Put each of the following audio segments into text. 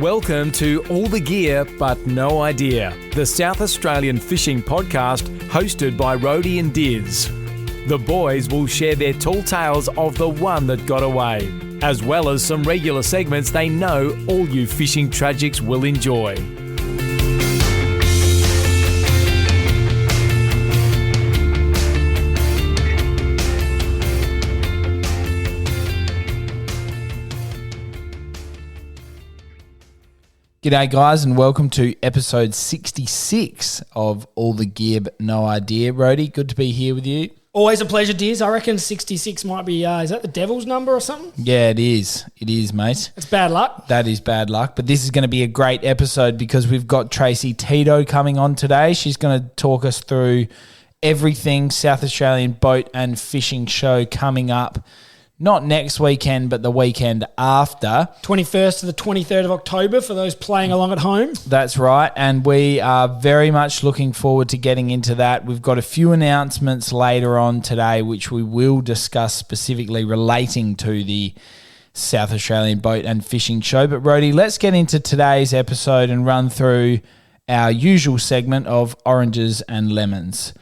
Welcome to All the Gear But No Idea, the South Australian fishing podcast hosted by Rhodey and Diz. The boys will share their tall tales of the one that got away, as well as some regular segments they know all you fishing tragics will enjoy. G'day guys and welcome to episode 66 of All the Gear But No Idea. Rhodey, good to be here with you. Always a pleasure, Diz. I reckon 66 might be, is that the devil's number or something? Yeah, it is. It is, mate. It's bad luck. That is bad luck. But this is going to be a great episode because we've got Tracey Tito coming on today. She's going to talk us through everything South Australian boat and fishing show coming up. Not next weekend, but the weekend after. 21st to the 23rd of October for those playing along at home. That's right, and we are very much looking forward to getting into that. We've got a few announcements later on today, which we will discuss specifically relating to the South Australian Boat and Fishing Show. But Rhodey, let's get into today's episode and run through our usual segment of oranges and lemons.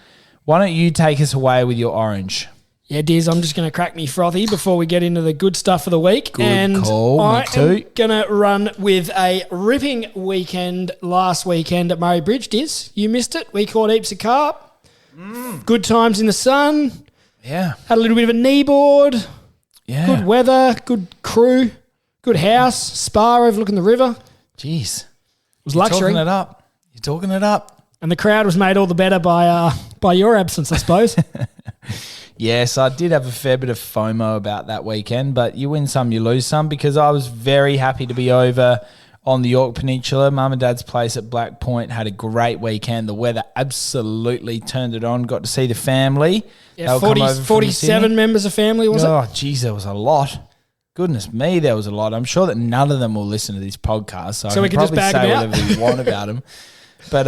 Why don't you take us away with your orange? Yeah, Diz, I'm just going to crack me frothy before we get into the good stuff of the week. Good call, I me too. am going to run with a ripping weekend last weekend at Murray Bridge, Diz. You missed it. We caught heaps of carp. Good times in the sun. Yeah. Had a little bit of a kneeboard. Yeah. Good weather, good crew, good house, spa overlooking the river. Jeez. It was luxury. You're talking it up. And the crowd was made all the better by your absence, I suppose. Yes, I did have a fair bit of FOMO about that weekend, but you win some, you lose some, because I was very happy to be over on the York Peninsula. Mum and Dad's place at Black Point had a great weekend. The weather absolutely turned it on. Got to see the family. Yeah, 47 members of family, was it? Oh, geez, there was a lot. Goodness me, there was a lot. I'm sure that none of them will listen to this podcast, so I we can can just probably bag say them out. whatever you want about them. But,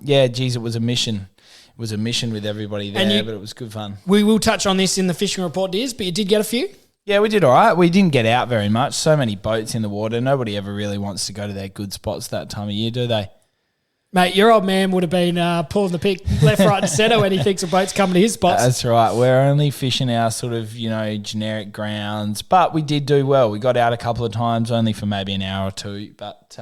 yeah, geez, it was a mission. It was a mission with everybody there, but it was good fun. We will touch on this in the fishing report, Diz, but you did get a few? Yeah, we did all right. We didn't get out very much. So many boats in the water. Nobody ever really wants to go to their good spots that time of year, do they? Mate, your old man would have been pulling the pick left, right and centre when he thinks a boat's coming to his spots. That's right. We're only fishing our sort of, generic grounds. But we did do well. We got out a couple of times, only for maybe an hour or two. But,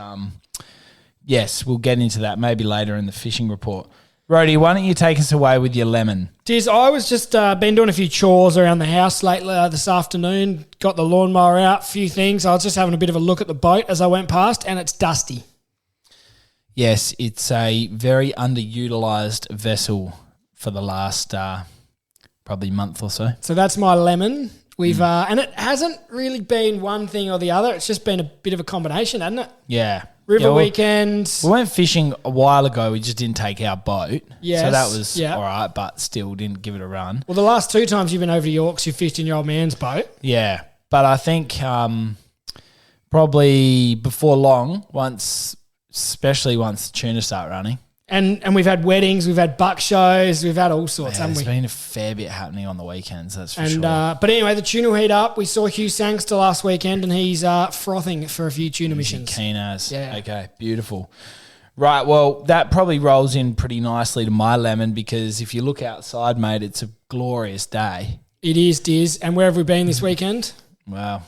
yes, we'll get into that maybe later in the fishing report. Rhodey, why don't you take us away with your lemon? Diz, I was just been doing a few chores around the house late this afternoon. Got the lawnmower out, a few things. I was just having a bit of a look at the boat as I went past, and it's dusty. Yes, it's a very underutilised vessel for the last probably month or so. So that's my lemon. We've and it hasn't really been one thing or the other. It's just been a bit of a combination, hasn't it? Yeah. River weekend. We went fishing a while ago. We just didn't take our boat. Yes, so that was all right, but still didn't give it a run. Well, the last two times you've been over to Yorks, you fished in your old man's boat. Yeah. But I think probably before long, especially once the tuna start running. And we've had weddings, we've had buck shows, we've had all sorts, haven't we? There's been a fair bit happening on the weekends, that's for sure. But anyway, the tuna will heat up. We saw Hugh Sangster last weekend and he's frothing for a few tuna missions. Keen as. Yeah. Okay, beautiful. Right, well, that probably rolls in pretty nicely to my lemon because if you look outside, mate, it's a glorious day. It is, Diz. And where have we been this weekend? Wow,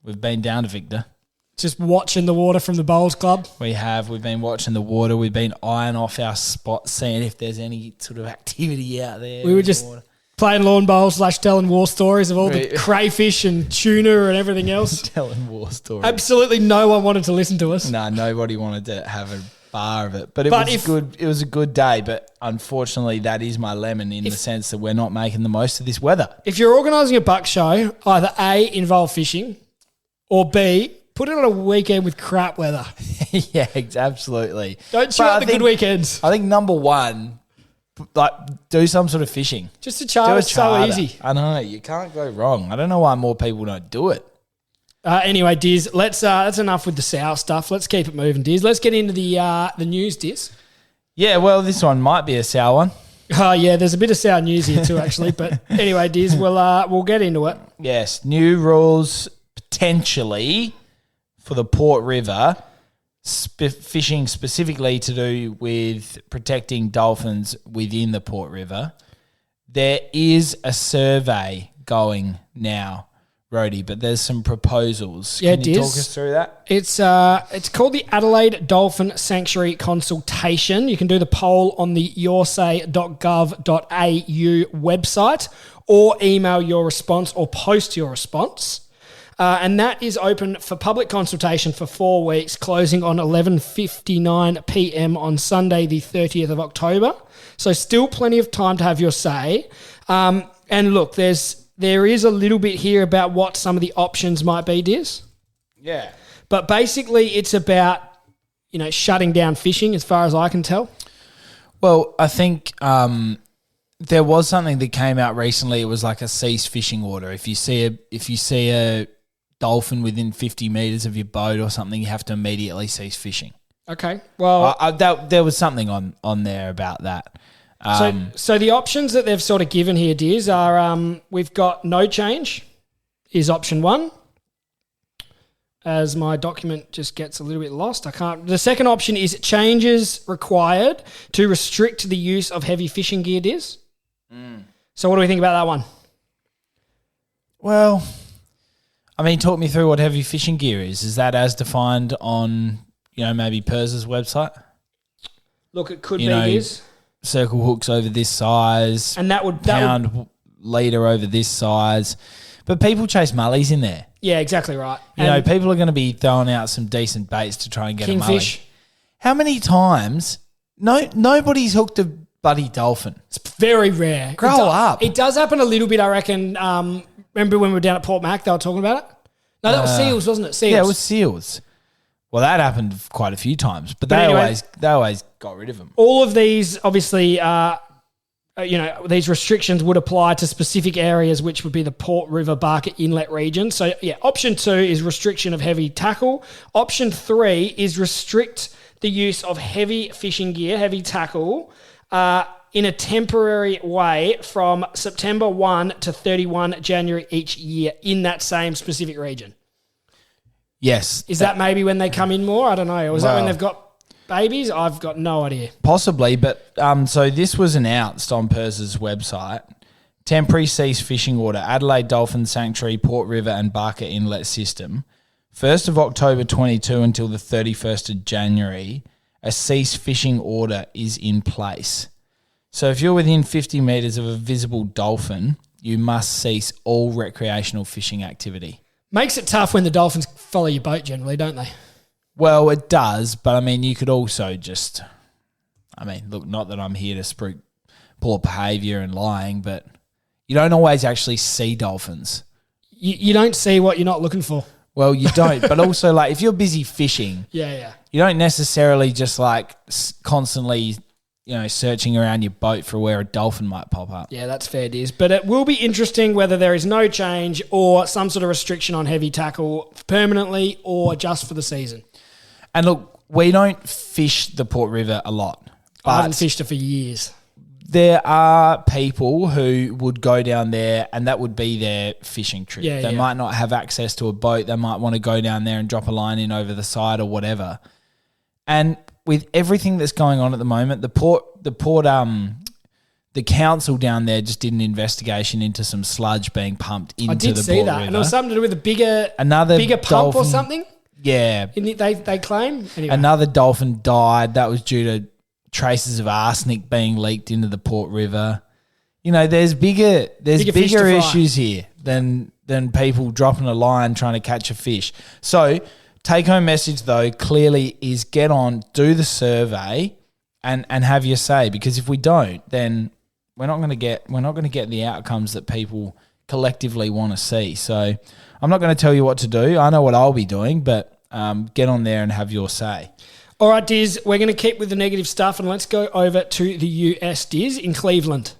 we've been down to Victor. Just watching the water from the Bowls Club. We've been watching the water. We've been eyeing off our spots, seeing if there's any sort of activity out there. We were just playing lawn bowls / telling war stories of all the crayfish and tuna and everything else. Telling war stories. Absolutely no one wanted to listen to us. No, nobody wanted to have a bar of it. But good. It was a good day, but unfortunately that is my lemon in the sense that we're not making the most of this weather. If you're organising a buck show, either A, involve fishing, or B, put it on a weekend with crap weather. Yeah, absolutely. Don't chew out the good weekends. I think number one, do some sort of fishing. Just a charter, so easy. I know, you can't go wrong. I don't know why more people don't do it. Anyway, Diz, that's enough with the sour stuff. Let's keep it moving, Diz. Let's get into the news, Diz. Yeah, well, this one might be a sour one. Oh, yeah, there's a bit of sour news here too, actually. But anyway, Diz, we'll get into it. Yes, new rules potentially for the Port River fishing specifically to do with protecting dolphins within the Port River, there is a survey going now, Rhodey, but there's some proposals. Yeah, Can you talk us through that? It's called the Adelaide Dolphin Sanctuary Consultation. You can do the poll on the yoursay.gov.au website, or email your response or post your response. And that is open for public consultation for 4 weeks, closing on 11:59 p.m. on Sunday, the 30th of October. So still plenty of time to have your say. And look, there is a little bit here about what some of the options might be, Diz. Yeah. But basically it's about, shutting down fishing as far as I can tell. Well, I think there was something that came out recently. It was like a cease fishing order. If you see a dolphin within 50 metres of your boat or something, you have to immediately cease fishing. Okay. Well, there was something on there about that. So the options that they've sort of given here, Diz, are we've got no change is option 1. As my document just gets a little bit lost, The second option is changes required to restrict the use of heavy fishing gear, Diz. So what do we think about that one? Well, talk me through what heavy fishing gear is. Is that as defined on, maybe PERS's website? Look, it could be Diz. Circle hooks over this size, and that would leader over this size. But people chase mullies in there. Yeah, exactly right. People are going to be throwing out some decent baits to try and get kingfish. A mully. How many times? Nobody's hooked a bloody dolphin. It's very rare. Grow up. It does happen a little bit, I reckon. Remember when we were down at Port Mac, they were talking about it? No, that was seals, wasn't it? Seals. Yeah, it was seals. Well, that happened quite a few times, but they always got rid of them. All of these, obviously, these restrictions would apply to specific areas, which would be the Port River Barker Inlet region. So, yeah, option 2 is restriction of heavy tackle. Option 3 is restrict the use of heavy fishing gear, heavy tackle, in a temporary way from September 1 to 31 January each year in that same specific region. Yes. Is that maybe when they come in more? I don't know. Or is that when they've got babies? I've got no idea. Possibly, but so this was announced on PERS's website. Temporary cease fishing order, Adelaide Dolphin Sanctuary, Port River and Barker Inlet System. 1st of October 22 until the 31st of January, a cease fishing order is in place. So if you're within 50 metres of a visible dolphin, you must cease all recreational fishing activity. Makes it tough when the dolphins follow your boat generally, don't they? Well, it does, but you could also just, look, not that I'm here to spruik poor behaviour and lying, but you don't always actually see dolphins. You don't see what you're not looking for. Well, you don't, but also if you're busy fishing, you don't necessarily just constantly searching around your boat for where a dolphin might pop up. Yeah, that's fair, Diz. But it will be interesting whether there is no change or some sort of restriction on heavy tackle permanently or just for the season. And look, we don't fish the Port River a lot. But I haven't fished it for years. There are people who would go down there and that would be their fishing trip. They might not have access to a boat. They might want to go down there and drop a line in over the side or whatever. And with everything that's going on at the moment, the council down there just did an investigation into some sludge being pumped into the Port River. I did see that. And it was something to do with a bigger pump dolphin, or something? Yeah. They claim? Anyway. Another dolphin died. That was due to traces of arsenic being leaked into the Port River. There's bigger issues here than people dropping a line trying to catch a fish. So take-home message, though, clearly is get on, do the survey, and have your say. Because if we don't, then we're not going to get the outcomes that people collectively want to see. So I'm not going to tell you what to do. I know what I'll be doing, but get on there and have your say. All right, Diz, we're going to keep with the negative stuff and let's go over to the US, Diz, in Cleveland.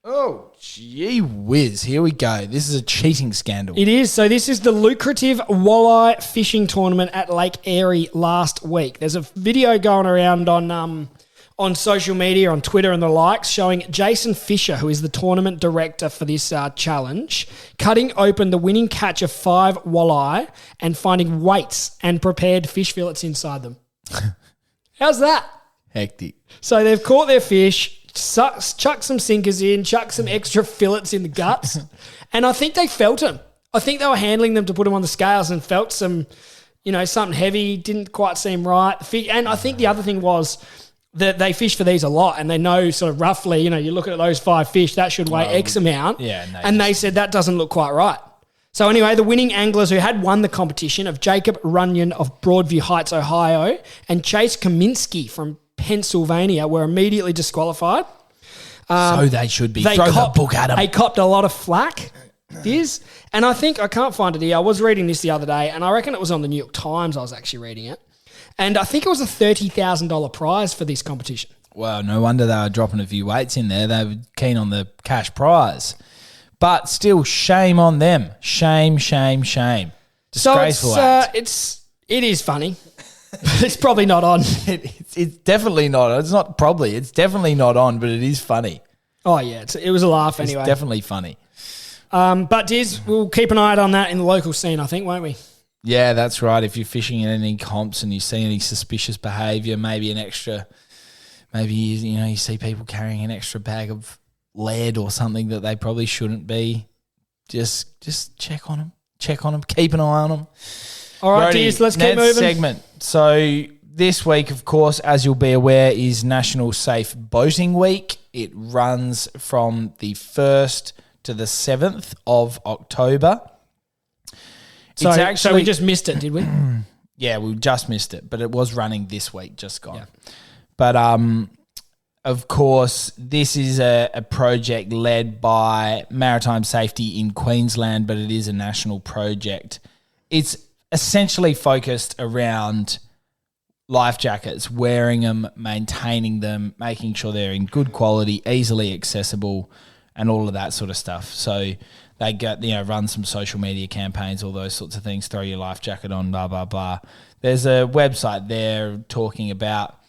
Oh, gee whiz. Here we go. This is a cheating scandal. It is. So this is the lucrative walleye fishing tournament at Lake Erie last week. There's a video going around on social media, on Twitter and the likes, showing Jason Fisher, who is the tournament director for this challenge, cutting open the winning catch of 5 walleye and finding weights and prepared fish fillets inside them. How's that? Hectic. So they've caught their fish, chucked some sinkers in, chucked some extra fillets in the guts, and I think they felt them. I think they were handling them to put them on the scales and felt some, something heavy, didn't quite seem right. And I think the other thing was that they fish for these a lot and they know sort of roughly, you're looking at those 5 fish, that should weigh X amount. Yeah, and they said that doesn't look quite right. So anyway, the winning anglers who had won the competition of Jacob Runyon of Broadview Heights, Ohio, and Chase Kaminsky from Pennsylvania were immediately disqualified. So they should be. Throw the book at them. They copped a lot of flack, and I can't find it here. I was reading this the other day, and I reckon it was on the New York Times I was actually reading it. And I think it was a $30,000 prize for this competition. Well, no wonder they were dropping a few weights in there. They were keen on the cash prize. But still, shame on them. Shame, shame, shame. Disgraceful act. It is funny. It's probably not on. It's definitely not. It's not probably. It's definitely not on, but it is funny. Oh, yeah. It was a laugh anyway. It's definitely funny. But Diz, we'll keep an eye out on that in the local scene, I think, won't we? Yeah, that's right. If you're fishing in any comps and you see any suspicious behaviour, maybe you see people carrying an extra bag of lead or something that they probably shouldn't be, just check on them. Keep an eye on them. All right, Diz, let's keep moving. Segment. So this week, of course, as you'll be aware, is National Safe Boating Week. It runs from the 1st to the 7th of October. So we just missed it, did we? Yeah, we just missed it, but it was running this week, just gone. Yeah. But of course, this is a project led by Maritime Safety in Queensland, but it is a national project. It's essentially focused around life jackets, wearing them, maintaining them, making sure they're in good quality, easily accessible, and all of that sort of stuff. So they run some social media campaigns, all those sorts of things, throw your life jacket on, blah, blah, blah. There's a website there talking about,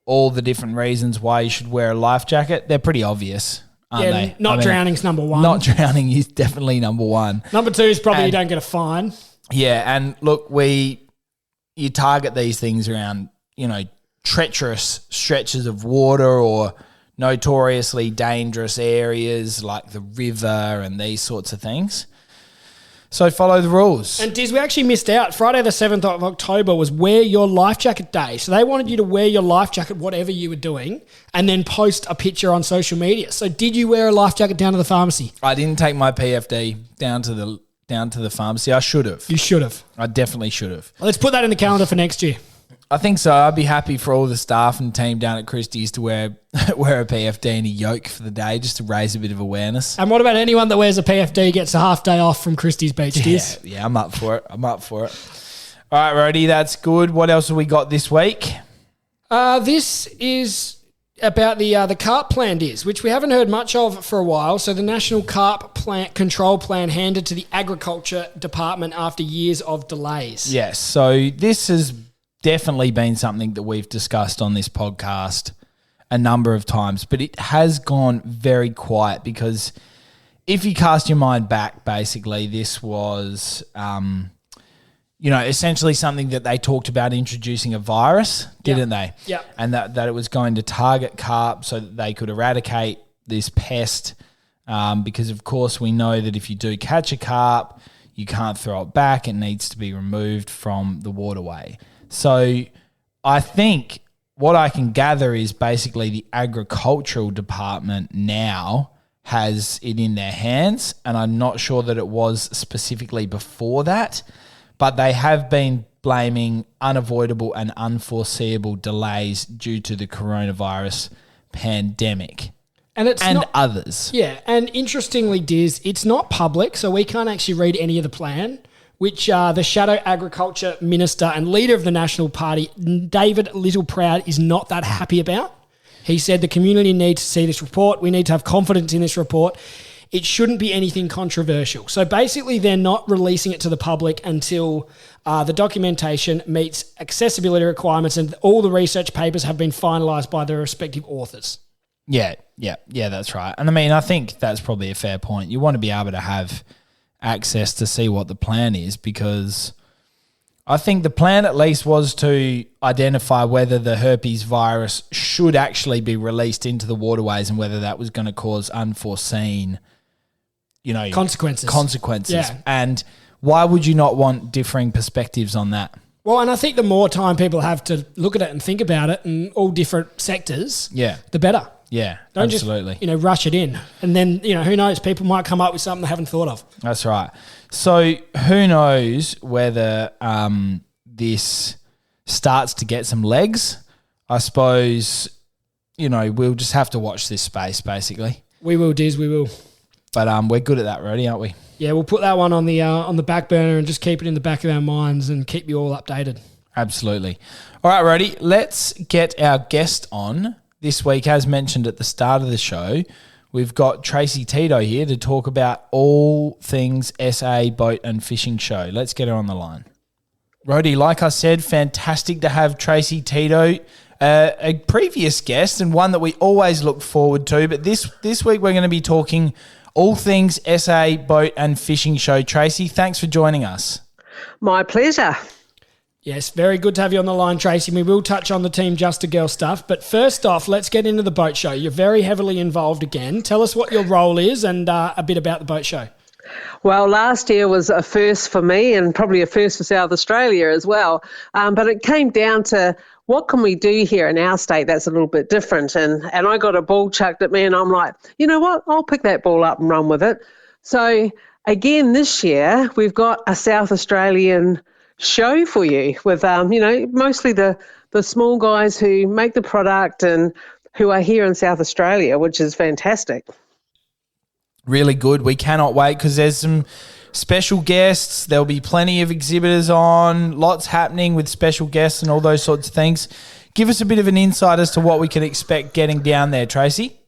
all the different reasons why you should wear a life jacket. They're pretty obvious, aren't they? Not drowning's number one. Not drowning is definitely number one. Number two is probably you don't get a fine. Yeah, and look, you target these things around, treacherous stretches of water or notoriously dangerous areas like the river and these sorts of things. So follow the rules. And Diz, we actually missed out. Friday the 7th of October was Wear Your Life Jacket Day. So they wanted you to wear your life jacket, whatever you were doing, and then post a picture on social media. So did you wear a life jacket down to the pharmacy? I didn't take my PFD down to the pharmacy. I should have. You should have. I definitely should have. Let's put that in the calendar for next year. I think so. I'd be happy for all the staff and team down at Christie's to wear a PFD and a yoke for the day just to raise a bit of awareness. And what about anyone that wears a PFD gets a half day off from Christie's Beach, Diz? Yeah, I'm up for it. All right, Rody, that's good. What else have we got this week? This is about the carp plan, Diz, which we haven't heard much of for a while. So the National Carp Control Plan handed to the Agriculture Department after years of delays. Yes, so this has definitely been something that we've discussed on this podcast a number of times, but it has gone very quiet because if you cast your mind back, basically this was, essentially something that they talked about introducing a virus, didn't they? Yeah. And that it was going to target carp so that they could eradicate this pest because, of course, we know that if you do catch a carp, you can't throw it back. It needs to be removed from the waterway. So I think what I can gather is basically the agricultural department now has it in their hands, and I'm not sure that it was specifically before that, but they have been blaming unavoidable and unforeseeable delays due to the coronavirus pandemic and others. Yeah, and interestingly, Diz, it's not public, so we can't actually read any of the plan, which the Shadow Agriculture Minister and leader of the National Party, David Littleproud, is not that happy about. He said the community needs to see this report. We need to have confidence in this report. It shouldn't be anything controversial. So basically they're not releasing it to the public until the documentation meets accessibility requirements and all the research papers have been finalised by their respective authors. Yeah, that's right. And I think that's probably a fair point. You want to be able to have access to see what the plan is because I think the plan at least was to identify whether the herpes virus should actually be released into the waterways and whether that was going to cause unforeseen, consequences. Yeah. And why would you not want differing perspectives on that? Well, and I think the more time people have to look at it and think about it in all different sectors, the better. Yeah, Don't absolutely. just, rush it in. And then, who knows, people might come up with something they haven't thought of. That's right. So who knows whether this starts to get some legs? I suppose, we'll just have to watch this space, basically. We will, Diz, we will. But we're good at that, Rody, aren't we? Yeah, we'll put that one on the back burner and just keep it in the back of our minds and keep you all updated. Absolutely. All right, Rody, let's get our guest on. This week, as mentioned at the start of the show, we've got Tracey Tito here to talk about all things SA Boat and Fishing Show. Let's get her on the line. Rody, like I said, fantastic to have Tracey Tito, a previous guest and one that we always look forward to. But this week, we're going to be talking all things SA Boat and Fishing Show. Tracey, thanks for joining us. My pleasure. Yes, very good to have you on the line, Tracey. We will touch on the Team Just a Girl stuff. But first off, let's get into the boat show. You're very heavily involved again. Tell us what your role is and a bit about the boat show. Well, last year was a first for me and probably a first for South Australia as well. But it came down to what can we do here in our state that's a little bit different? And I got a ball chucked at me and I'm like, you know what? I'll pick that ball up and run with it. So again, this year, we've got a South Australian show for you with, mostly the small guys who make the product and who are here in South Australia, which is fantastic. Really good. We cannot wait because there's some special guests. There'll be plenty of exhibitors on, lots happening with special guests and all those sorts of things. Give us a bit of an insight as to what we can expect getting down there, Tracey.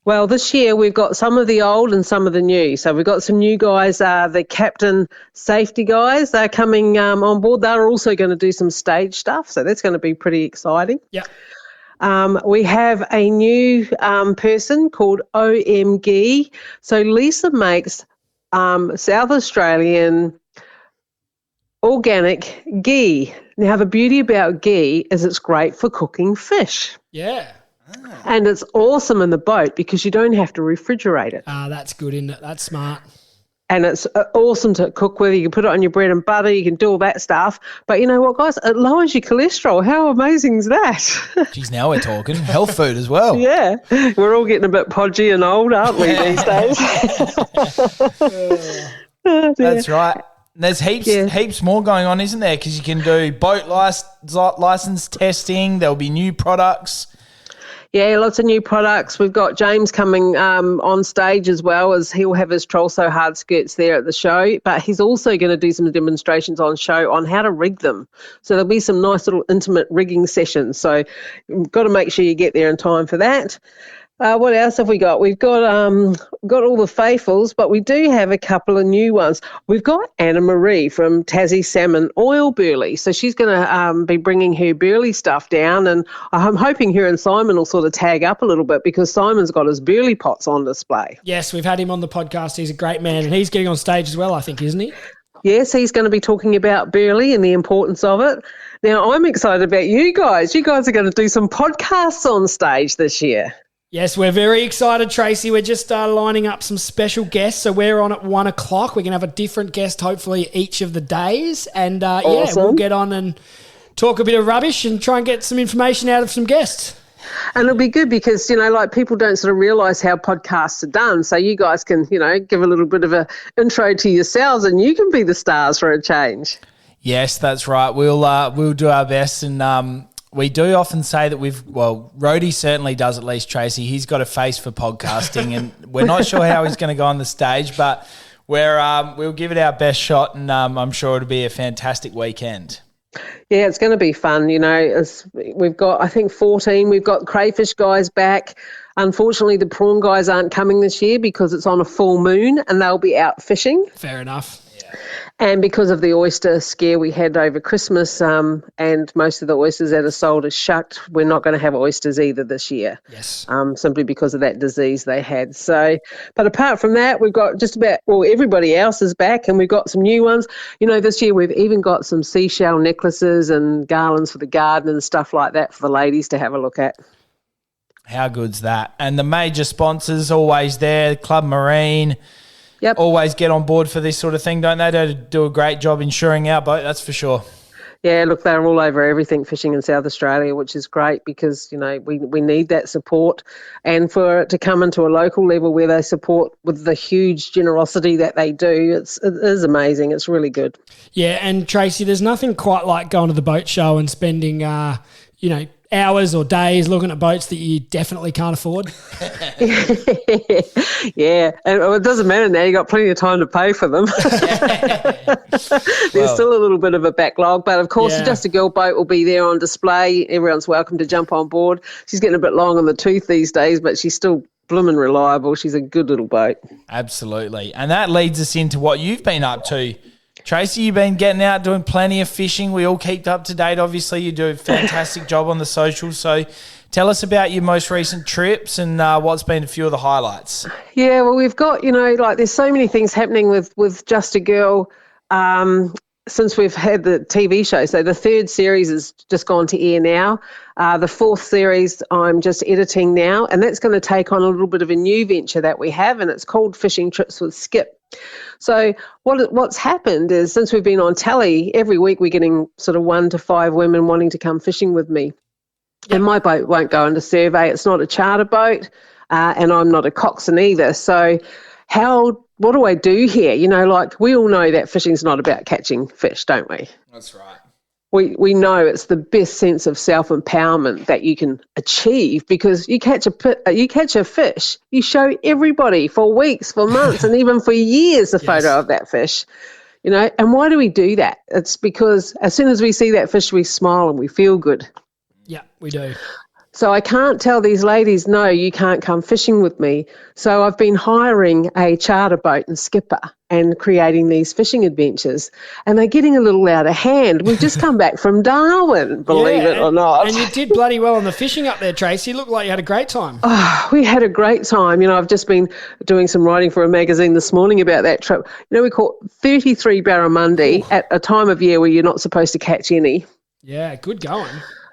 Well, this year we've got some of the old and some of the new. So we've got some new guys, the captain safety guys. They're coming on board. They're also going to do some stage stuff. So that's going to be pretty exciting. Yeah. We have a new person called OMG. So Lisa makes South Australian organic ghee. Now, the beauty about ghee is it's great for cooking fish. Yeah. And it's awesome in the boat because you don't have to refrigerate it. That's good, isn't it? That's smart. And it's awesome to cook with. You can put it on your bread and butter. You can do all that stuff. But you know what, guys? It lowers your cholesterol. How amazing is that? Geez, now we're talking. Health food as well. Yeah. We're all getting a bit podgy and old, aren't we, these days? That's right. There's heaps more going on, isn't there? Because you can do boat license testing. There'll be new products. Yeah, lots of new products. We've got James coming on stage as well, as he'll have his Troll So Hard skirts there at the show, but he's also going to do some demonstrations on show on how to rig them. So there'll be some nice little intimate rigging sessions. So you've got to make sure you get there in time for that. What else have we got? We've got all the faithfuls, but we do have a couple of new ones. We've got Anna Marie from Tassie Salmon Oil Burley. So she's going to be bringing her burley stuff down, and I'm hoping her and Simon will sort of tag up a little bit because Simon's got his burley pots on display. Yes, we've had him on the podcast. He's a great man, and he's getting on stage as well, I think, isn't he? Yes, he's going to be talking about burley and the importance of it. Now, I'm excited about you guys. You guys are going to do some podcasts on stage this year. Yes, we're very excited, Tracey. We're just lining up some special guests. So we're on at 1 o'clock. We're going to have a different guest, hopefully, each of the days. And, awesome. We'll get on and talk a bit of rubbish and try and get some information out of some guests. And it'll be good because, people don't sort of realise how podcasts are done. So you guys can, give a little bit of an intro to yourselves and you can be the stars for a change. Yes, that's right. We'll do our best. And we do often say that Rody certainly does, at least, Tracey. He's got a face for podcasting and we're not sure how he's going to go on the stage, but we'll give it our best shot and I'm sure it'll be a fantastic weekend. Yeah, it's going to be fun. We've got, I think, 14. We've got crayfish guys back. Unfortunately, the prawn guys aren't coming this year because it's on a full moon and they'll be out fishing. Fair enough. And because of the oyster scare we had over Christmas, and most of the oysters that are sold are shucked, we're not going to have oysters either this year. Yes. Simply because of that disease they had. So, but apart from that, we've got just about, everybody else is back, and we've got some new ones. This year we've even got some seashell necklaces and garlands for the garden and stuff like that for the ladies to have a look at. How good's that? And the major sponsors always there, Club Marine. Yep. Always get on board for this sort of thing, don't they? They do a great job insuring our boat, that's for sure. Yeah, look, they're all over everything fishing in South Australia, which is great because, we need that support. And for it to come into a local level where they support with the huge generosity that they do, it is amazing. It's really good. Yeah, and Tracey, there's nothing quite like going to the boat show and spending, hours or days looking at boats that you definitely can't afford. Yeah, and it doesn't matter now. You've got plenty of time to pay for them. There's still a little bit of a backlog, but of course, Just a Girl boat will be there on display. Everyone's welcome to jump on board. She's getting a bit long on the tooth these days, but she's still blooming reliable. She's a good little boat. Absolutely. And that leads us into what you've been up to. Tracey, you've been getting out, doing plenty of fishing. We all keep up to date. Obviously, you do a fantastic job on the socials. So tell us about your most recent trips and what's been a few of the highlights. Yeah, well, we've got, there's so many things happening with Just a Girl since we've had the TV show. So the third series has just gone to air now. The fourth series I'm just editing now, and that's going to take on a little bit of a new venture that we have, and it's called Fishing Trips with Skip. So what's happened is since we've been on telly, every week we're getting sort of 1 to 5 women wanting to come fishing with me. Yep. And my boat won't go under survey. It's not a charter boat, and I'm not a coxswain either. So what do I do here? We all know that fishing's not about catching fish, don't we? That's right. We know it's the best sense of self-empowerment that you can achieve because you catch a fish, you show everybody for weeks, for months, and even for years a photo of that fish. And why do we do that? It's because as soon as we see that fish, we smile and we feel good. Yeah, we do. So I can't tell these ladies, no, you can't come fishing with me. So I've been hiring a charter boat and skipper and creating these fishing adventures. And they're getting a little out of hand. We've just come back from Darwin, believe it or not. And you did bloody well on the fishing up there, Tracey. You looked like you had a great time. Oh, we had a great time. I've just been doing some writing for a magazine this morning about that trip. We caught 33 barramundi at a time of year where you're not supposed to catch any. Yeah, good going.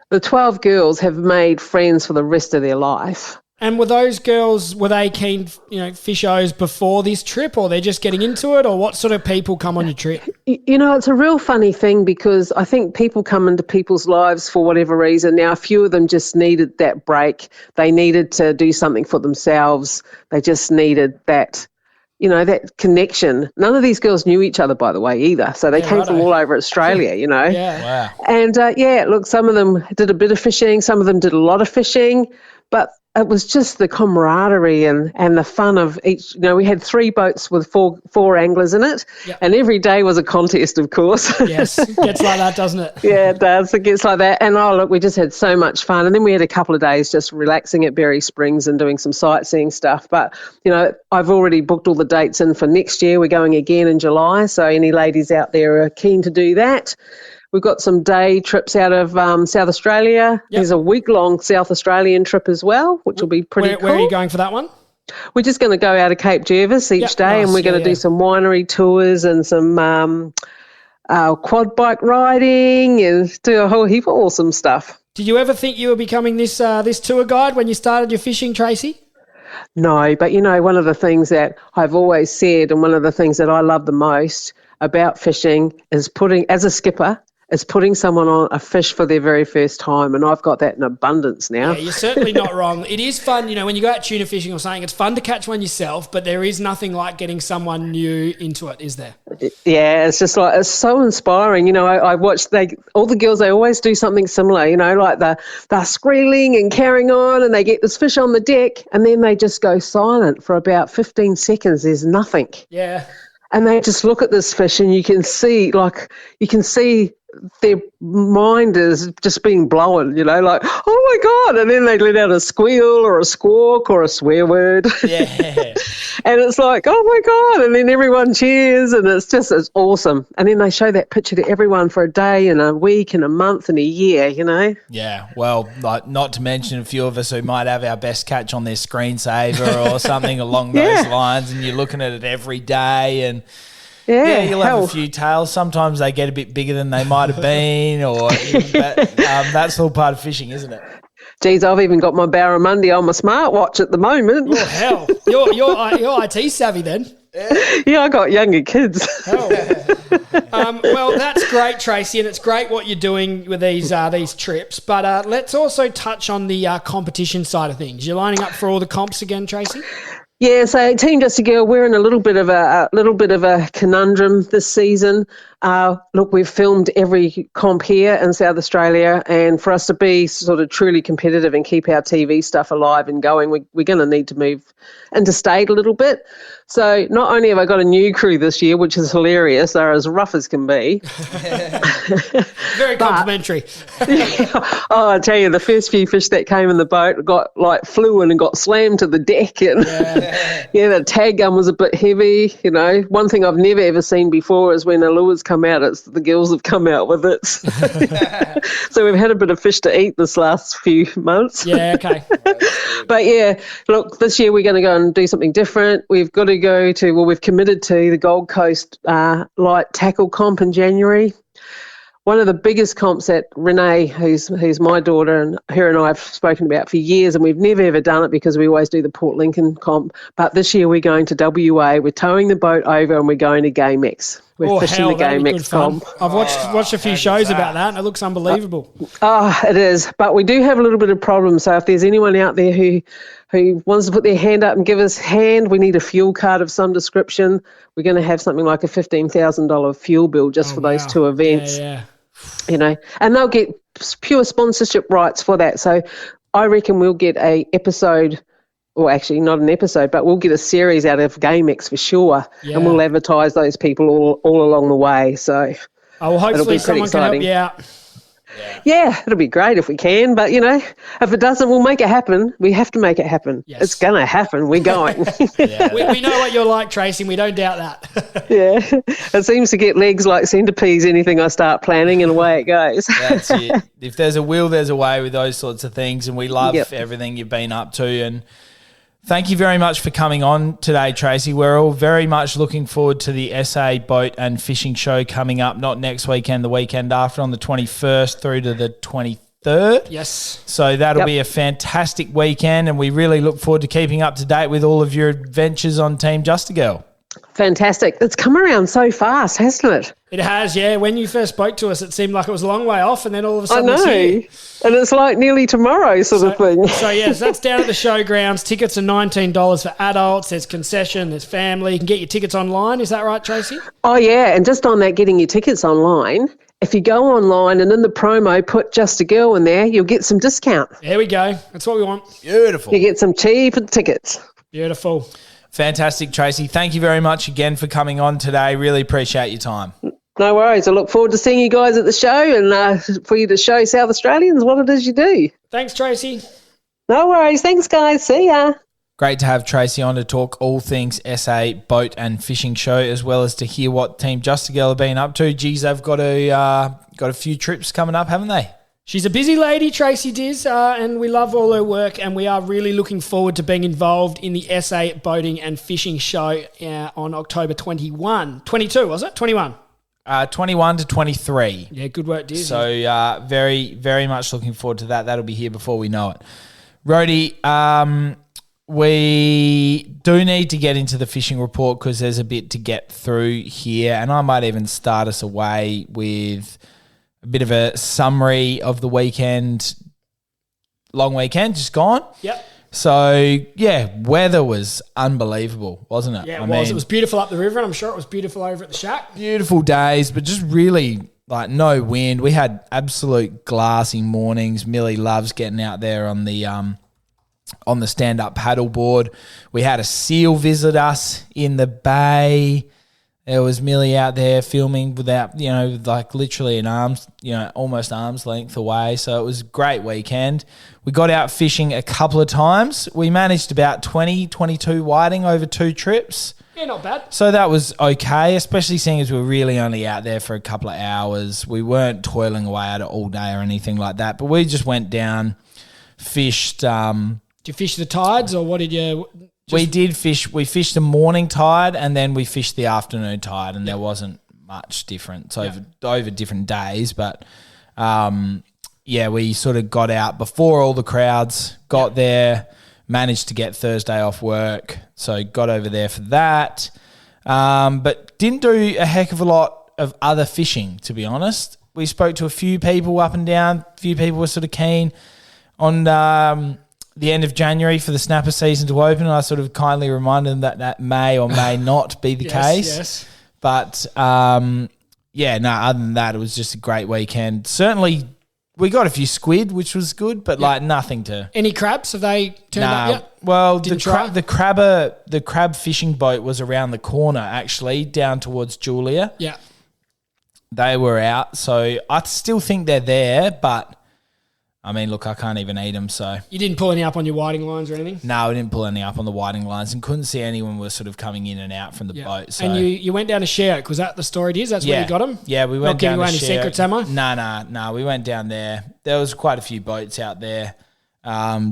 The 12 girls have made friends for the rest of their life. And were those girls, were they keen, fishos before this trip, or they're just getting into it, or what sort of people come on your trip? It's a real funny thing because I think people come into people's lives for whatever reason. Now, a few of them just needed that break. They needed to do something for themselves. They just needed that, that connection. None of these girls knew each other, by the way, either. So they came from all over Australia, Yeah. Wow. And, look, some of them did a bit of fishing. Some of them did a lot of fishing. But it was just the camaraderie and the fun of each. We had 3 boats with four anglers in it, and every day was a contest, of course. Yes, it gets like that, doesn't it? Yeah, it does. It gets like that. And, look, we just had so much fun. And then we had a couple of days just relaxing at Berry Springs and doing some sightseeing stuff. But, I've already booked all the dates in for next year. We're going again in July, so any ladies out there are keen to do that. We've got some day trips out of South Australia. Yep. There's a week-long South Australian trip as well, which will be pretty cool. Where are you going for that one? We're just going to go out of Cape Jervis each day, and we're going to do some winery tours and some quad bike riding and do a whole heap of awesome stuff. Did you ever think you were becoming this tour guide when you started your fishing, Tracey? No, but one of the things that I've always said and one of the things that I love the most about fishing is as a skipper, is putting someone on a fish for their very first time, and I've got that in abundance now. Yeah, you're certainly not wrong. It is fun, when you go out tuna fishing or something, it's fun to catch one yourself, but there is nothing like getting someone new into it, is there? Yeah, it's just it's so inspiring. I watch all the girls, they always do something similar, like they're squealing and carrying on, and they get this fish on the deck, and then they just go silent for about 15 seconds. There's nothing. Yeah. And they just look at this fish, and you can see their mind is just being blown, like, oh my God. And then they let out a squeal or a squawk or a swear word. Yeah. And it's like, oh my God. And then everyone cheers and it's awesome. And then they show that picture to everyone for a day and a week and a month and a year, Yeah, well, like, not to mention a few of us who might have our best catch on their screensaver or something along those lines, and you're looking at it every day and you'll have a few tails. Sometimes they get a bit bigger than they might have been, but that's all part of fishing, isn't it? Geez, I've even got my barramundi on my smartwatch at the moment. Oh, hell. You're IT savvy then. Yeah, I got younger kids. Hell. Well, that's great, Tracey, and it's great what you're doing with these trips. But let's also touch on the competition side of things. You're lining up for all the comps again, Tracey? Yeah, so Team Just a Girl, we're in a little bit of a conundrum this season. Look, we've filmed every comp here in South Australia, and for us to be sort of truly competitive and keep our TV stuff alive and going, we're going to need to move interstate a little bit. So not only have I got a new crew this year, which is hilarious, they're as rough as can be. Very complimentary. Oh, I tell you, the first few fish that came in the boat flew in and got slammed to the deck, and the tag gun was a bit heavy. One thing I've never ever seen before is when the lures come out, it's the girls have come out with it. So we've had a bit of fish to eat this last few months. Yeah, okay. But yeah, look, this year we're going to go and do something different. We've got to we've committed to the Gold Coast light tackle comp in January. One of the biggest comps that Renee, who's my daughter, and her and I have spoken about for years, and we've never ever done it because we always do the Port Lincoln comp. But this year we're going to WA. We're towing the boat over and we're going to GameX. We're fishing the GameX comp. I've watched a few shows about that, and it looks unbelievable. It is. But we do have a little bit of problem. So if there's anyone out there who wants to put their hand up and give us a hand, we need a fuel card of some description. We're going to have something like a $15,000 fuel bill just for those two events. Yeah. And they'll get pure sponsorship rights for that. So I reckon we'll get a episode, or actually not an episode, but we'll get a series out of GameX for sure, and we'll advertise those people all along the way. So hopefully someone can help you out. Yeah, it'll be great if we can, but if it doesn't, we'll make it happen. We have to make it happen. Yes. It's going to happen. We're going. We know what you're like, Tracey, and we don't doubt that. Yeah, it seems to get legs like centipedes, anything I start planning, and away it goes. That's it. If there's a will, there's a way with those sorts of things, and we love everything you've been up to. And thank you very much for coming on today, Tracey. We're all very much looking forward to the SA Boat and Fishing Show coming up, not next weekend, the weekend after, on the 21st through to the 23rd. Yes. So that'll be a fantastic weekend, and we really look forward to keeping up to date with all of your adventures on Team Just a Girl. Fantastic. It's come around so fast, hasn't it? It has, yeah. When you first spoke to us, it seemed like it was a long way off, and then all of a sudden it's here. And it's like nearly tomorrow sort of thing. So that's down at the showgrounds. Tickets are $19 for adults. There's concession, there's family. You can get your tickets online. Is that right, Tracey? Oh, yeah. And just on that, getting your tickets online, if you go online and in the promo put Just a Girl in there, you'll get some discount. There we go. That's what we want. Beautiful. You get some cheap tickets. Beautiful. Fantastic, Tracey. Thank you very much again for coming on today. Really appreciate your time. No worries. I look forward to seeing you guys at the show and for you to show South Australians what it is you do. Thanks, Tracey. No worries. Thanks, guys. See ya. Great to have Tracey on to talk all things SA Boat and Fishing Show, as well as to hear what Team Just a Girl have been up to. Geez, they've got a few trips coming up, haven't they? She's a busy lady, Tracey Diz, and we love all her work, and we are really looking forward to being involved in the SA Boating and Fishing Show on October 22, was it? 21? 21 to 23. Yeah, good work, Diz. So very, very much looking forward to that. That'll be here before we know it. Rhodey, we do need to get into the fishing report because there's a bit to get through here, and I might even start us away with a bit of a summary of the weekend, long weekend, just gone. Yep. So, yeah, weather was unbelievable, wasn't it? Yeah, it was. It was beautiful up the river, and I'm sure it was beautiful over at the shack. Beautiful days, but just really, no wind. We had absolute glassy mornings. Millie loves getting out there on the stand-up paddleboard. We had a seal visit us in the bay. There was Millie out there filming without, like literally almost arm's length away. So it was a great weekend. We got out fishing a couple of times. We managed about 22 whiting over 2 trips. Yeah, not bad. So that was okay, especially seeing as we were really only out there for a couple of hours. We weren't toiling away at it all day or anything like that. But we just went down, fished. Did you fish the tides or what did you... We did fish. We fished the morning tide and then we fished the afternoon tide, and there wasn't much difference over different days. But we sort of got out before all the crowds got there. Managed to get Thursday off work, so got over there for that. But didn't do a heck of a lot of other fishing, to be honest. We spoke to a few people up and down. A few people were sort of keen on the end of January for the snapper season to open, and I sort of kindly reminded them that may or may not be the case. Yes. But, other than that, it was just a great weekend. Certainly, we got a few squid, which was good, but nothing to... Any crabs? Have they turned up yet? Well, the crab fishing boat was around the corner, actually, down towards Julia. Yeah. They were out, so I still think they're there, but... I mean, look, I can't even eat them, so... You didn't pull any up on your whiting lines or anything? No, I didn't pull any up on the whiting lines and couldn't see anyone was sort of coming in and out from the boat. So. And you went down to Sherrick. Was that the story it is? That's where you got them? Yeah, we went down to Sherrick. Not giving away any secrets, am I? No, we went down there. There was quite a few boats out there.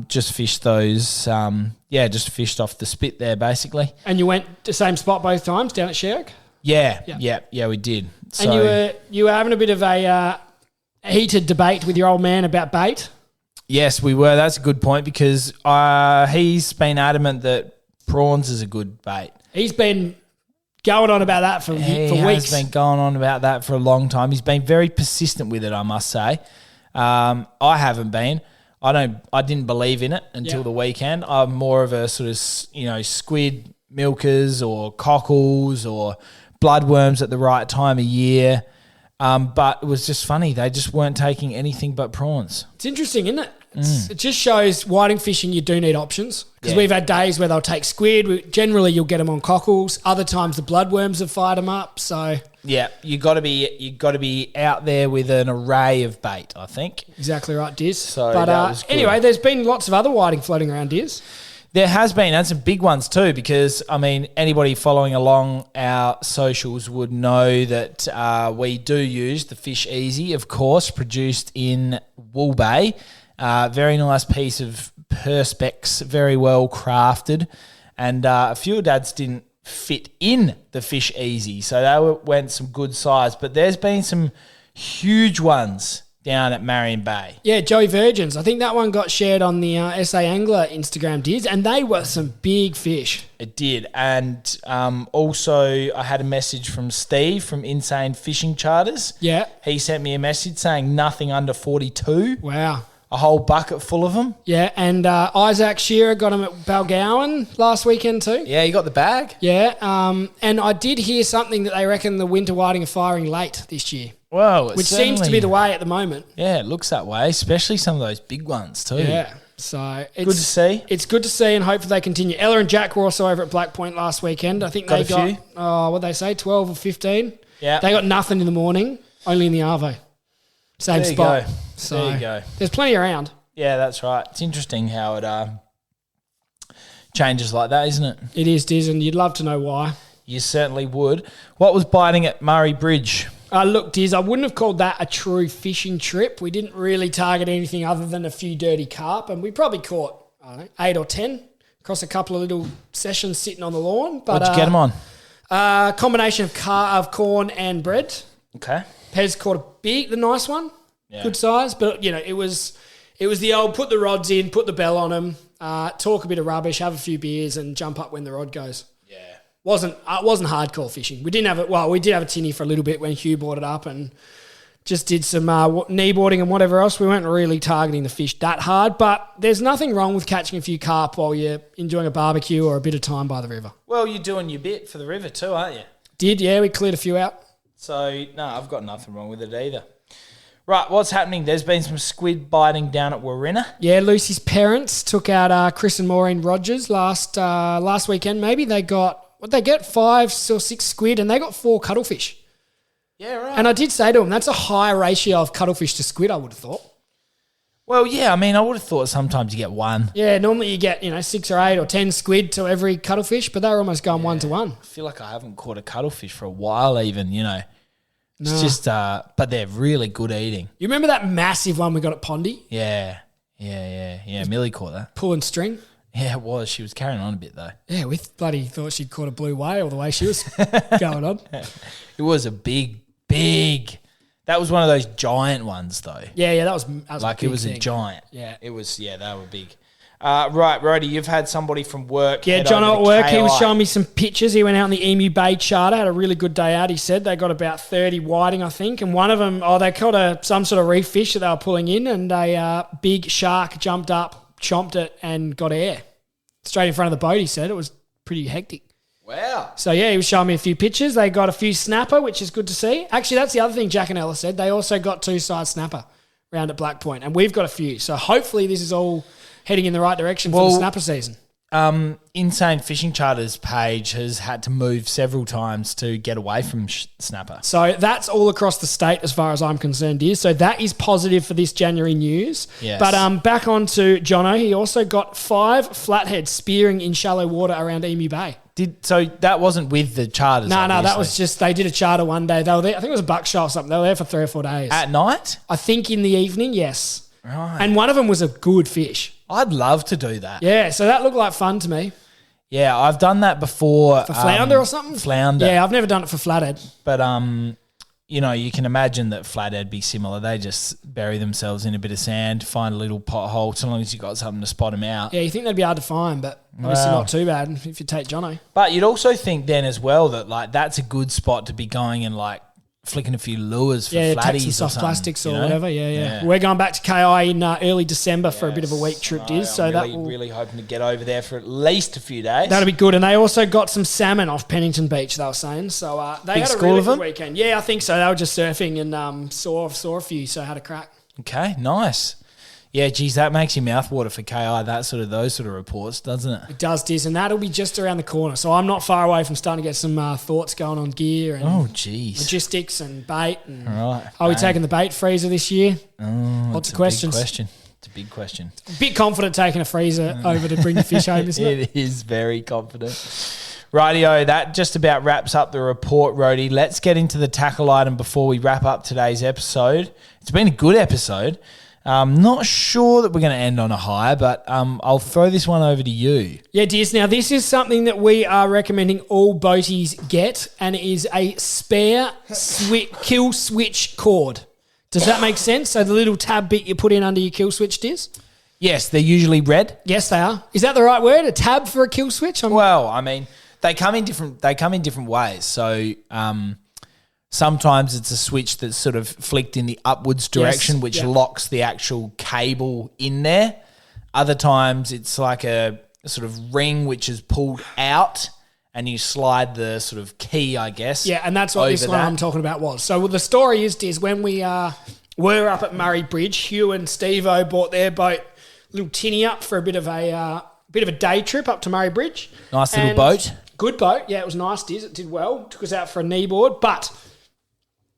Just fished those... just fished off the spit there, basically. And you went to the same spot both times, down at Sherrick? Yeah, we did. So, and you were having a bit of a heated debate with your old man about bait? Yes, we were. That's a good point because he's been adamant that prawns is a good bait. He's been going on about that for weeks. He's been going on about that for a long time. He's been very persistent with it, I must say. I haven't been. I didn't believe in it until the weekend. I'm more of a sort of, squid milkers or cockles or bloodworms at the right time of year. But it was just funny. They just weren't taking anything but prawns. It's interesting, isn't it? It just shows whiting fishing you do need options because we've had days where they'll take squid. Generally, you'll get them on cockles. Other times, the bloodworms have fired them up. So yeah, you got to be out there with an array of bait. I think exactly right, Diz. So that was good. Anyway, there's been lots of other whiting floating around, Diz. There has been, and some big ones too, because, I mean, anybody following along our socials would know that we do use the Fish Easy, of course, produced in Wool Bay. Very nice piece of perspex, very well crafted. And a few dads didn't fit in the Fish Easy, so they went some good size. But there's been some huge ones down at Marion Bay. Yeah, Joey Virgins. I think that one got shared on the SA Angler Instagram, Diz, and they were some big fish. It did. And also I had a message from Steve from Insane Fishing Charters. Yeah. He sent me a message saying nothing under 42. Wow. A whole bucket full of them. Yeah, and Isaac Shearer got him at Balgowan last weekend too. Yeah, he got the bag. Yeah, and I did hear something that they reckon the winter whiting are firing late this year. Well, which seems to be the way at the moment. Yeah, it looks that way, especially some of those big ones too. Yeah, so it's good to see. It's good to see, and hopefully they continue. Ella and Jack were also over at Black Point last weekend. I think they got what they say, 12 or 15. Yeah, they got nothing in the morning, only in the Arvo. Same there spot. You go. So there you go. There's plenty around. Yeah, that's right. It's interesting how it changes like that, isn't it? It is, Diz, and you'd love to know why. You certainly would. What was biting at Murray Bridge? Look, Diz, I wouldn't have called that a true fishing trip. We didn't really target anything other than a few dirty carp, and we probably caught, 8 or 10 across a couple of little sessions sitting on the lawn. But, what'd you get them on? A combination of corn and bread. Okay. Pez caught the nice one. Yeah. Good size, but, it was the old put the rods in, put the bell on them, talk a bit of rubbish, have a few beers, and jump up when the rod goes. Yeah. Wasn't hardcore fishing. We did have a tinny for a little bit when Hugh brought it up and just did some kneeboarding and whatever else. We weren't really targeting the fish that hard, but there's nothing wrong with catching a few carp while you're enjoying a barbecue or a bit of time by the river. Well, you're doing your bit for the river too, aren't you? We cleared a few out. So, no, I've got nothing wrong with it either. Right, what's happening? There's been some squid biting down at Warrinna. Yeah, Lucy's parents took out Chris and Maureen Rogers last weekend maybe. They got what they get 5 or 6 squid, and they got 4 cuttlefish. Yeah, right. And I did say to them, that's a high ratio of cuttlefish to squid, I would have thought. Well, yeah, I mean, I would have thought sometimes you get 1. Yeah, normally you get, 6 or 8 or 10 squid to every cuttlefish, but they're almost going 1 to 1. I feel like I haven't caught a cuttlefish for a while even, It's No. just, but they're really good eating. You remember that massive one we got at Pondy? Yeah. Millie caught that. Pulling string? Yeah, it was. She was carrying on a bit, though. Yeah, we bloody thought she'd caught a blue whale the way she was going on. It was a big... That was one of those giant ones, though. Yeah, that was like, a big it was thing. a giant. Yeah. It was, they were big. Right, Rhodey, you've had somebody from work. Yeah, head John over at to work, he KI. was showing me some pictures. He went out on the Emu Bay charter, had a really good day out, he said. They got about 30 whiting, I think, and one of them, they caught some sort of reef fish that they were pulling in, and a big shark jumped up, chomped it, and got air. Straight in front of the boat, he said. It was pretty hectic. Wow. So, yeah, he was showing me a few pictures. They got a few snapper, which is good to see. Actually, that's the other thing Jack and Ella said. They also got 2-side snapper round at Black Point, and we've got a few. So, hopefully, this is all heading in the right direction for the snapper season. Insane Fishing Charters page has had to move several times to get away from snapper. So that's all across the state as far as I'm concerned is. So that is positive for this January news. Yes. But back on to Jono. He also got 5 flatheads spearing in shallow water around Emu Bay. So that wasn't with the charters? No, that obviously. was just, they did a charter one day. They were there, I think it was a buck show or something. They were there for 3 or 4 days. At night? I think in the evening, yes. Right. And one of them was a good fish. I'd love to do that. Yeah, so that looked like fun to me. Yeah, I've done that before. For flounder or something? Flounder. Yeah, I've never done it for flathead. But, you can imagine that flathead be similar. They just bury themselves in a bit of sand, find a little pothole, so long as you've got something to spot them out. Yeah, you think they'd be hard to find, but obviously not too bad if you take Jono. But you'd also think then as well that, that's a good spot to be going and, flicking a few lures for take flatties some or soft something, plastics or whatever. Yeah. We're going back to KI in early December for a bit of a week trip, so I'm that really, will really hoping to get over there for at least a few days. that'll be good. And they also got some salmon off Pennington Beach. They were saying so. They Big had a school really of good them? weekend. Yeah, I think so. They were just surfing and saw a few, so had a crack. Okay, nice. Yeah, geez, that makes your mouth water for KI. Those sort of reports, doesn't it? It does, Diz, and that'll be just around the corner. So I'm not far away from starting to get some thoughts going on gear and logistics and bait. And Right. Are we taking the bait freezer this year? Lots of questions. It's a big question. A bit confident taking a freezer over to bring the fish home, isn't it? It is very confident. Rightio, that just about wraps up the report, Rhodey. Let's get into the tackle item before we wrap up today's episode. It's been a good episode. Not sure that we're going to end on a high, but I'll throw this one over to you. Yeah, Diz. Now, this is something that we are recommending all boaties get, and it is a spare kill switch cord. Does that make sense? So the little tab bit you put in under your kill switch, Diz? Yes, they're usually red. Yes, they are. Is that the right word? A tab for a kill switch? Well, I mean, they come in different ways. So sometimes it's a switch that's sort of flicked in the upwards direction, which locks the actual cable in there. Other times it's like a sort of ring which is pulled out and you slide the sort of key, I guess. Yeah, and that's what this one I'm talking about was. So the story is when we were up at Murray Bridge, Hugh and Steve-O bought their boat, little tinny up for a bit of a day trip up to Murray Bridge. Nice little boat. Good boat. Yeah, it was nice, Diz. It did well. Took us out for a kneeboard, but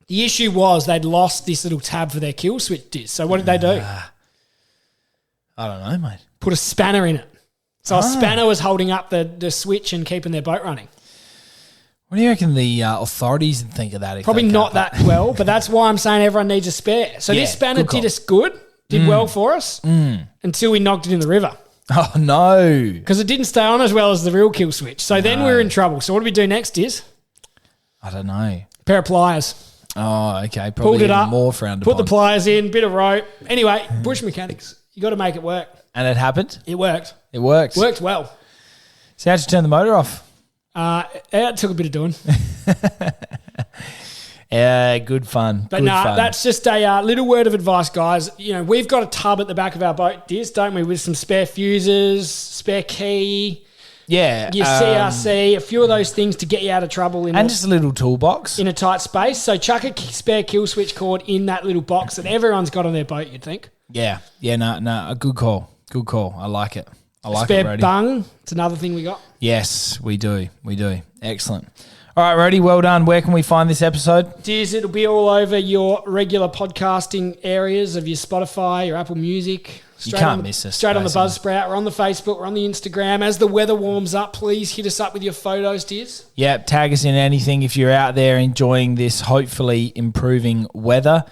the issue was they'd lost this little tab for their kill switch, Diz. So what did they do? I don't know, mate. Put a spanner in it. So a spanner was holding up the switch and keeping their boat running. What do you reckon the authorities would think of that? Probably not that well, but that's why I'm saying everyone needs a spare. So this spanner did us good, did well for us, until we knocked it in the river. Oh, no. Because it didn't stay on as well as the real kill switch. So then we were in trouble. So what do we do next, Diz? I don't know. Pair of pliers. Oh, okay. Probably Pulled it up, more frowned put upon. the pliers in, bit of rope. Anyway, bush mechanics. You got to make it work. And it happened? It worked. It worked. Worked well. So how'd you turn the motor off? It took a bit of doing. Yeah, good fun. But good fun. that's just a little word of advice, guys. You know, we've got a tub at the back of our boat, Diz, don't we, with some spare fuses, spare key, yeah, your CRC, a few of those things to get you out of trouble and just a little toolbox in a tight space. So chuck a spare kill switch cord in that little box that everyone's got on their boat, you'd think. Yeah, no, a good call. I like it. I like spare it, Brody. bung, it's another thing we got. Yes, we do. Excellent. All right, Rody, well done. Where can we find this episode? Diz, it'll be all over your regular podcasting areas of your Spotify, your Apple Music. You can't miss us. Straight on the Buzzsprout. We're on the Facebook. We're on the Instagram. As the weather warms up, please hit us up with your photos, Diz. Yep, tag us in anything if you're out there enjoying this hopefully improving weather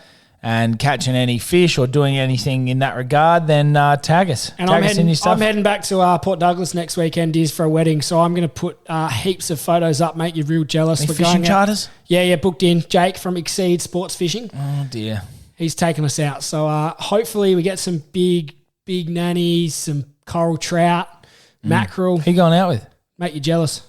and catching any fish or doing anything in that regard, then tag us. And tag us in your stuff. I'm heading back to Port Douglas next weekend, Diz, for a wedding. So I'm going to put heaps of photos up, make you real jealous. Any fishing charters? Yeah, booked in. Jake from Exceed Sports Fishing. Oh, dear. He's taking us out. So hopefully we get some big nannies, some coral trout, mackerel. Who you going out with? Make you jealous.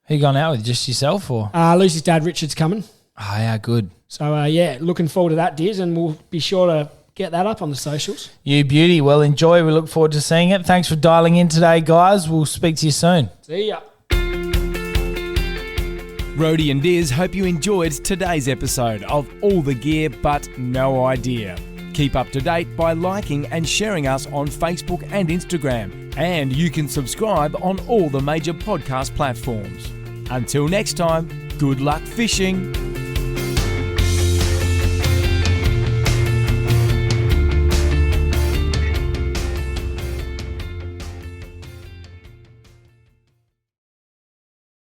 Who you going out with? Just yourself or? Lucy's dad, Richard's coming. Oh, yeah, good. So, looking forward to that, Diz, and we'll be sure to get that up on the socials. You beauty. Well, enjoy. We look forward to seeing it. Thanks for dialing in today, guys. We'll speak to you soon. See ya. Rody and Diz hope you enjoyed today's episode of All the Gear But No Idea. Keep up to date by liking and sharing us on Facebook and Instagram. And you can subscribe on all the major podcast platforms. Until next time, good luck fishing.